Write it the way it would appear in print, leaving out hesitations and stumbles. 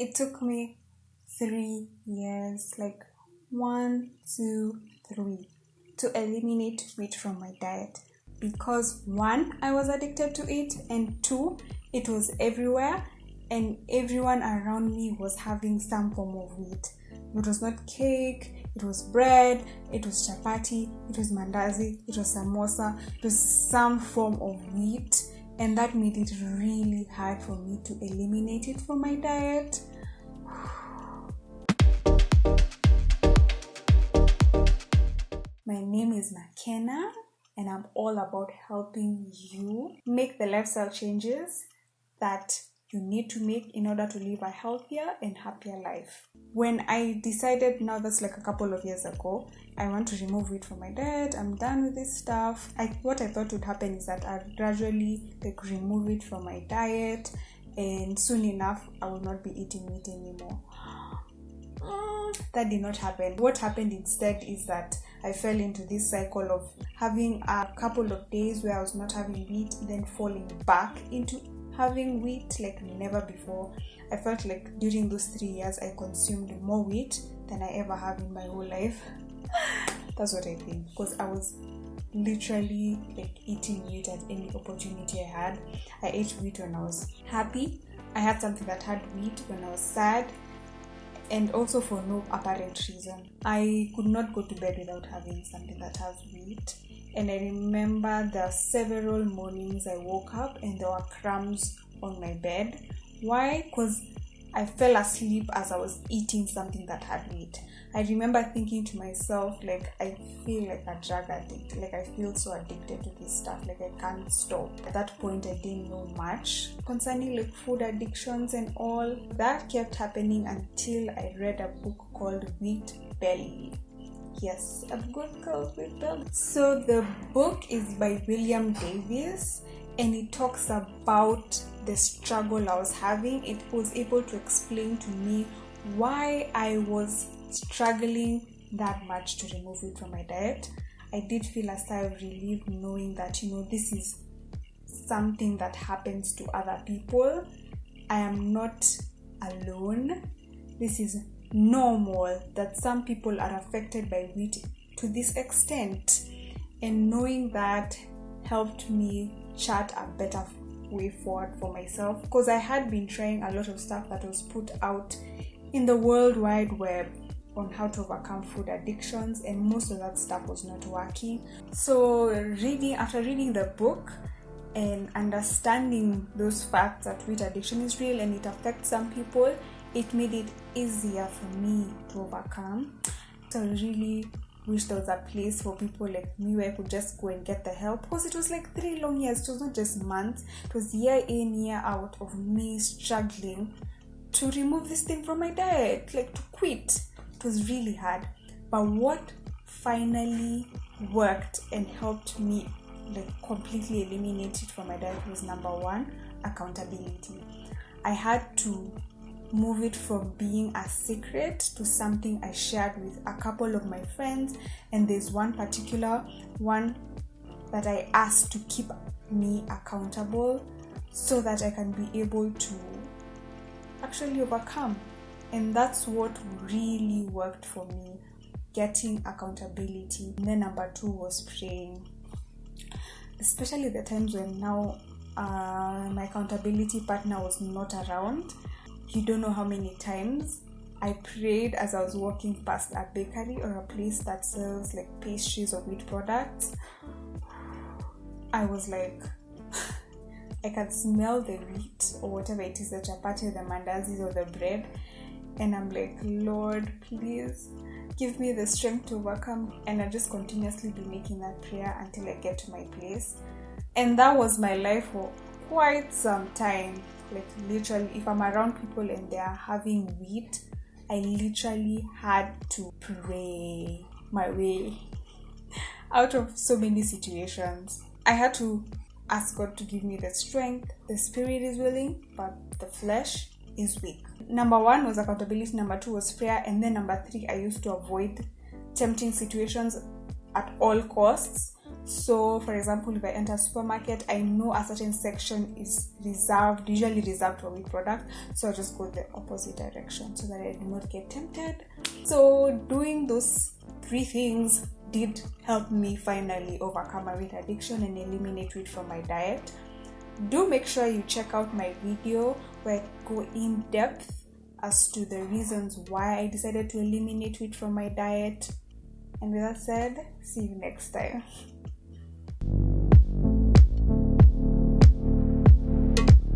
It took me 3 years, like 1, 2, 3, to eliminate wheat from my diet. Because 1, I was addicted to it, and 2, it was everywhere, and everyone around me was having some form of wheat. It was not cake, it was bread, it was chapati, it was mandazi, it was samosa, it was some form of wheat, and that made it really hard for me to eliminate it from my diet. My name is Makena, and I'm all about helping you make the lifestyle changes that you need to make in order to live a healthier and happier life. When I decided, now that's like a couple of years ago, I want to remove it from my diet, I'm done with this stuff. What I thought would happen is that I'd gradually remove it from my diet, and soon enough I will not be eating meat anymore. That did not happen. What happened instead is that I fell into this cycle of having a couple of days where I was not having wheat, then falling back into having wheat like never before. I felt like during those 3 years I consumed more wheat than I ever have in my whole life. That's what I think, because I was literally like eating wheat at any opportunity I had. I ate wheat when I was happy. I had something that had wheat when I was sad, and also for no apparent reason. I could not go to bed without having something that has wheat. And I remember there are several mornings I woke up and there were crumbs on my bed. Why? Because I fell asleep as I was eating something that had wheat. I remember thinking to myself, like, I feel like a drug addict. Like, I feel so addicted to this stuff. Like, I can't stop. At that point, I didn't know much concerning like food addictions and all. That kept happening until I read a book called Wheat Belly. Yes, a book called Wheat Belly. So the book is by William Davis, and it talks about the struggle I was having. It was able to explain to me why I was struggling that much to remove it from my diet. I did feel a sigh of relief knowing that, this is something that happens to other people. I am not alone. This is normal that some people are affected by wheat to this extent. And knowing that helped me chart a better way forward for myself, because I had been trying a lot of stuff that was put out in the World Wide Web on how to overcome food addictions, and most of that stuff was not working. So after reading the book and understanding those facts that wheat addiction is real and it affects some people, it made it easier for me to overcome. So I really wish there was a place for people like me where I could just go and get the help, because it was like 3 long years. It was not just months, it was year in, year out of me struggling to remove this thing from my diet, like to quit. It was really hard. But what finally worked and helped me like completely eliminate it from my diet was, number 1, accountability. I had to move it from being a secret to something I shared with a couple of my friends, and there's one particular one that I asked to keep me accountable so that I can be able to actually overcome. And that's what really worked for me, getting accountability. And then number 2 was praying, especially the times when now my accountability partner was not around. You don't know how many times I prayed as I was walking past a bakery or a place that sells like pastries or wheat products. I was like, I can smell the wheat or whatever it is, the chapati, the mandazis or the bread, and I'm like, Lord, please give me the strength to overcome. And I just continuously be making that prayer until I get to my place. And that was my life for quite some time. Like literally, if I'm around people and they are having wheat, I literally had to pray my way out of so many situations. I had to ask God to give me the strength. The spirit is willing, but the flesh is weak. Number 1 was accountability, number 2 was prayer, and then number 3, I used to avoid tempting situations at all costs. So for example, if I enter a supermarket, I know a certain section is usually reserved for wheat product, so I'll just go the opposite direction so that I do not get tempted. So doing those 3 things did help me finally overcome my wheat addiction and eliminate wheat from my diet. Do make sure you check out my video where I go in depth as to the reasons why I decided to eliminate wheat from my diet. And with that said, see you next time.